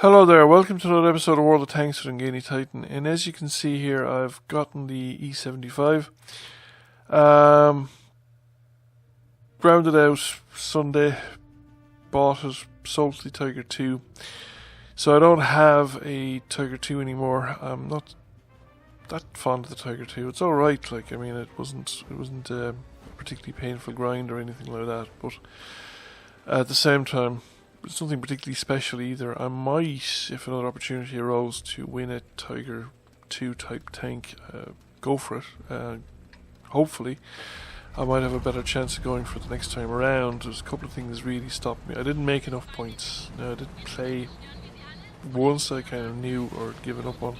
Hello there, welcome to another episode of World of Tanks with Ngani Titan. And as you can see here, I've gotten the E75. Rounded out Sunday, bought it, sold the Tiger 2. So I don't have a Tiger 2 anymore. I'm not that fond of the Tiger 2. It's alright, it wasn't a particularly painful grind or anything like that, but at the same time, it's nothing particularly special either. I might, if another opportunity arose to win a Tiger 2 type tank, go for it. Hopefully, I might have a better chance of going for it the next time around. There's a couple of things really stopped me. I didn't make enough points. I didn't play. Once I kind of knew or given up on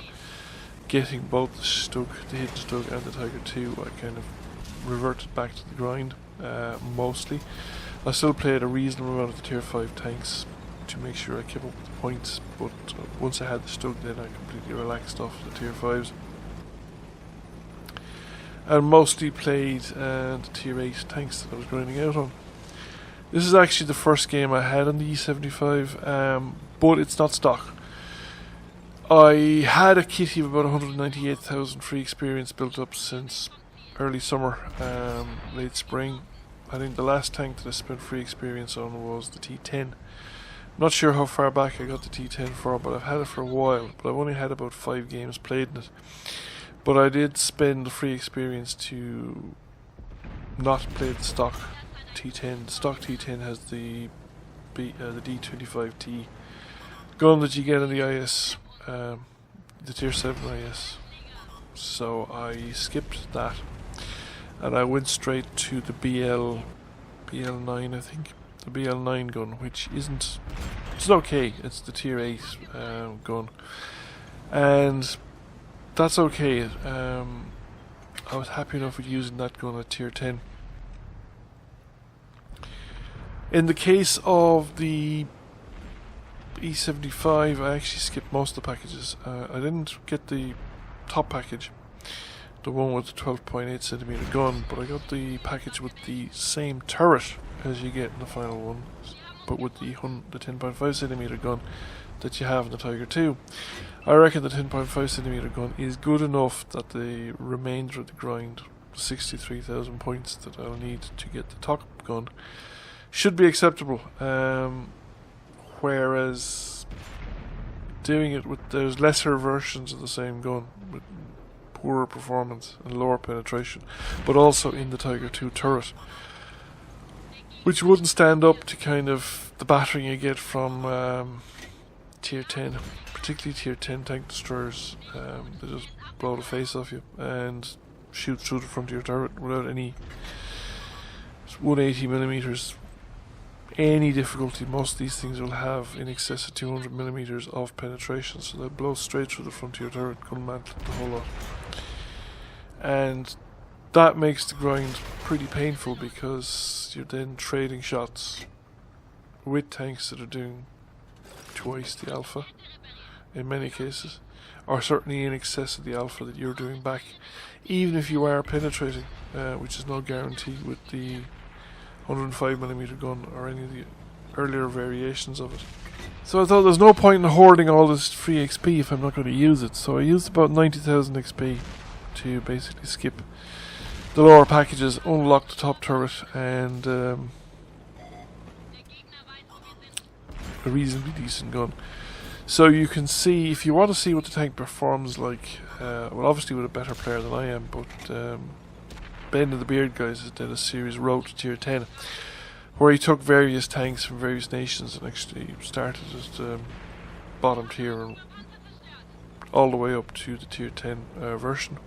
getting both the Hidden Stug and the Tiger 2, I kind of reverted back to the grind, mostly. I still played a reasonable amount of the tier 5 tanks to make sure I kept up with the points, but once I had the Stug, then I completely relaxed off the tier 5s. And mostly played the tier 8 tanks that I was grinding out on. This is actually the first game I had on the E75, but it's not stock. I had a kitty of about 198,000 free experience built up since early summer, late spring. I think the last tank that I spent free experience on was the T10. Not sure how far back I got the T10 for, but I've had it for a while. But I've only had about 5 games played in it. But I did spend the free experience to not play the stock T10. The stock T10 has the D25T gun that you get in the IS, the tier 7 IS. So I skipped that. And I went straight to the BL9, I think. The BL9 gun, which isn't... It's okay. It's the tier 8 gun. And that's okay. I was happy enough with using that gun at tier 10. In the case of the E75, I actually skipped most of the packages. I didn't get the top package, the one with the 12.8cm gun, but I got the package with the same turret as you get in the final one, but with the 10.5cm gun that you have in the Tiger 2. I reckon the 10.5cm gun is good enough that the remainder of the grind, 63,000 points that I'll need to get the top gun, should be acceptable. Whereas doing it with those lesser versions of the same gun, with poorer performance and lower penetration, but also in the Tiger 2 turret, which wouldn't stand up to kind of the battering you get from tier 10, particularly tier 10 tank destroyers. They just blow the face off you and shoot through the front of your turret without any 180mm any difficulty. Most of these things will have in excess of 200mm of penetration, so they'll blow straight through the front of your turret, gun mantle the whole lot. And that makes the grind pretty painful, because you're then trading shots with tanks that are doing twice the alpha in many cases, or certainly in excess of the alpha that you're doing back, even if you are penetrating, which is no guarantee with the 105mm gun or any of the earlier variations of it. So I thought there's no point in hoarding all this free XP if I'm not going to use it, so I used about 90,000 XP to basically skip the lower packages, unlock the top turret, and a reasonably decent gun. So you can see, if you want to see what the tank performs like, well, obviously with a better player than I am, but Ben of the Beard guys has done a series Road to tier 10, where he took various tanks from various nations and actually started at bottom tier and all the way up to the tier 10 version.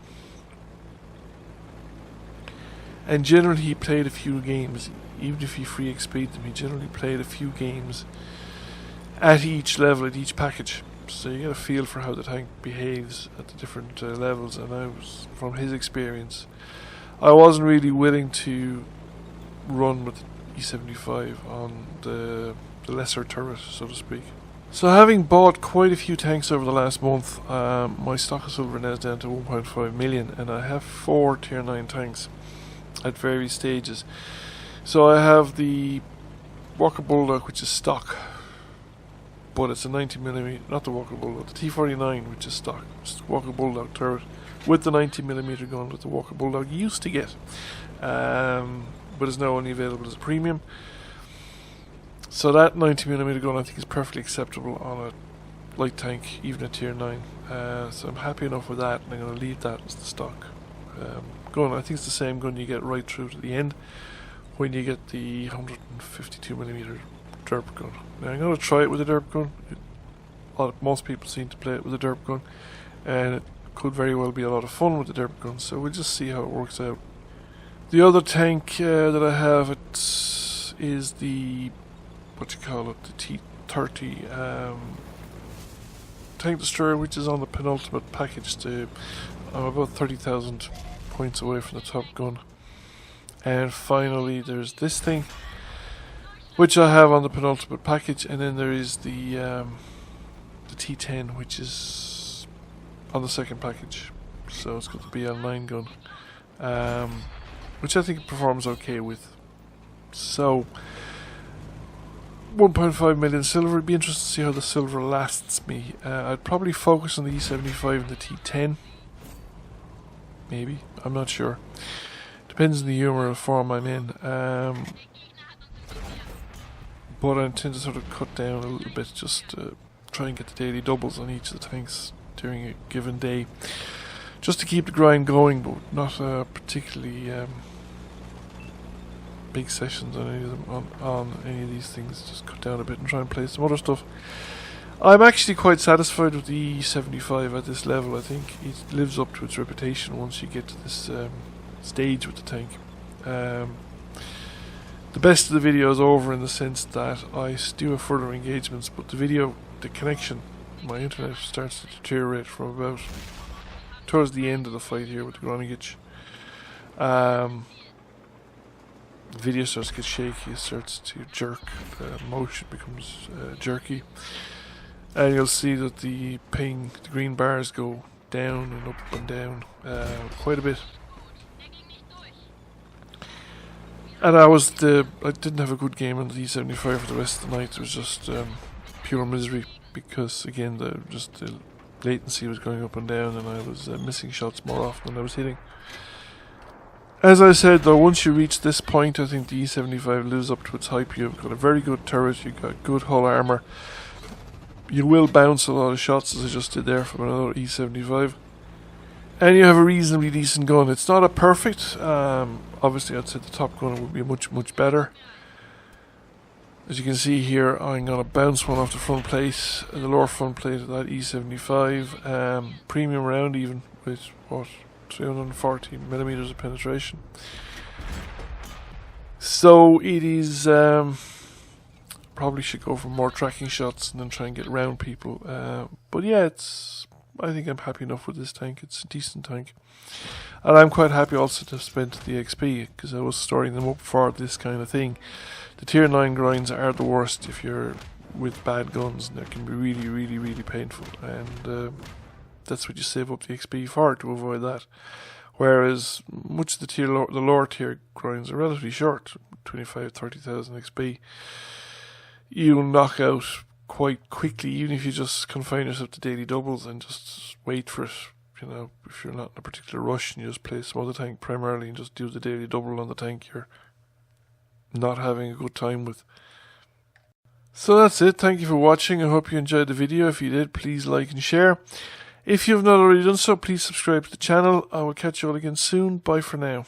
And generally he played a few games, even if he free XP'd them, he generally played a few games at each level, at each package. So you get a feel for how the tank behaves at the different levels, and I was, from his experience, I wasn't really willing to run with E75 on the lesser turret, so to speak. So having bought quite a few tanks over the last month, my stock of silver now is down to 1.5 million, and I have 4 tier 9 tanks at various stages. So I have the Walker Bulldog, which is stock, but it's a 90mm, not the Walker Bulldog, the T49, which is stock. It's the Walker Bulldog turret with the 90mm gun that the Walker Bulldog used to get, but is now only available as a premium. So that 90mm gun I think is perfectly acceptable on a light tank, even a tier 9. So I'm happy enough with that, and I'm going to leave that as the stock gun. I think it's the same gun you get right through to the end when you get the 152mm derp gun. Now I'm going to try it with a derp gun. Most people seem to play it with a derp gun, and it could very well be a lot of fun with the derp gun, so we'll just see how it works out. The other tank that I have is the, what you call it, the T30 tank destroyer, which is on the penultimate package. I'm about 30,000 points away from the top gun. And finally there's this thing, which I have on the penultimate package, and then there is the T10, which is on the second package. So it's got the BL9 gun, which I think performs okay with. So 1.5 million silver. It'd be interesting to see how the silver lasts me. I'd probably focus on the E75 and the T10. Maybe, I'm not sure. Depends on the humour of form I'm in. But I intend to sort of cut down a little bit, just to try and get the daily doubles on each of the tanks during a given day, just to keep the grind going, but not particularly big sessions on any of them, on any of these things. Just cut down a bit and try and play some other stuff. I'm actually quite satisfied with the E75 at this level. I think it lives up to its reputation once you get to this stage with the tank. The best of the video is over, in the sense that I do have further engagements, but the connection, my internet starts to deteriorate from about towards the end of the fight here with the Gronigich. The video starts to get shaky, it starts to jerk, the motion becomes jerky, and you'll see that the ping, the green bars go down and up and down quite a bit. And I didn't have a good game on the E75 for the rest of the night. It was just pure misery, because again the latency was going up and down, and I was missing shots more often than I was hitting. As I said though, once you reach this point, I think the E75 lives up to its hype. You've got a very good turret, you've got good hull armour. You will bounce a lot of shots, as I just did there from another E75. And you have a reasonably decent gun. It's not a perfect, obviously I'd say the top gun would be much better. As you can see here, I'm going to bounce one off the front plate, the lower front plate of that E75, premium round even, with what, 340mm of penetration. So it is, probably should go for more tracking shots and then try and get round people. But yeah, I think I'm happy enough with this tank. It's a decent tank. And I'm quite happy also to have spent the XP, because I was storing them up for this kind of thing. The tier 9 grinds are the worst if you're with bad guns, and they can be really painful. And that's what you save up the XP for, to avoid that. Whereas much of the lower tier grinds are relatively short, 25,000-30,000 XP. You'll knock out quite quickly, even if you just confine yourself to daily doubles and just wait for it. You know, if you're not in a particular rush and you just play some other tank primarily and just do the daily double on the tank you're not having a good time with. So that's it. Thank you for watching. I hope you enjoyed the video. If you did, please like and share. If you have not already done so, please subscribe to the channel. I will catch you all again soon. Bye for now.